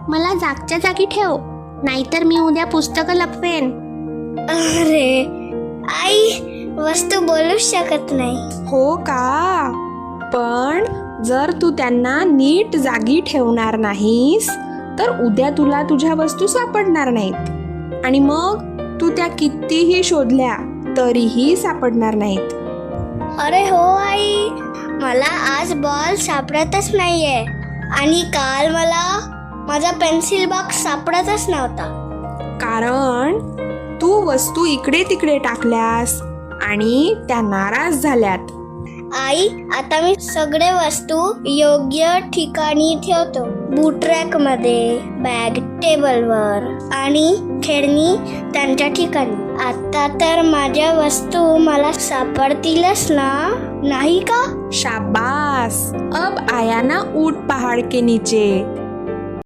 मला जागच्या जागी ठेव, नाहीतर मी उद्या पुस्तकं लपवेन. अरे आई, वस्तू बोलूच शकत नाही. हो का? पण जर तू त्यांना नीट जागी ठेवणार नाहीस तर उद्या तुला तुझ्या वस्तू सापडणार नाहीत, आणि मग तू त्या कितीही शोधल्या तरीही सापडणार नाहीत. अरे हो आई, मला आज बॉल सापडतच नाहीये, आणि काल मला माझा पेन्सिल बॉक्स सापडतच नव्हता. कारण तू वस्तू इकडे तिकडे टाकल्यास आणि त्या नाराज झाल्यात. आई, आता मी सगळे वस्तू योग्य ठिकाणी ठेवतो. बूट रॅक मध्ये, बॅग टेबलवर, आणि खेळणी त्यांच्या ठिकाणी. आता तर माझ्या वस्तू मला सापडतीलच ना, नाही का? शाबास. अब आया ना ऊंट पहाड़ के नीचे.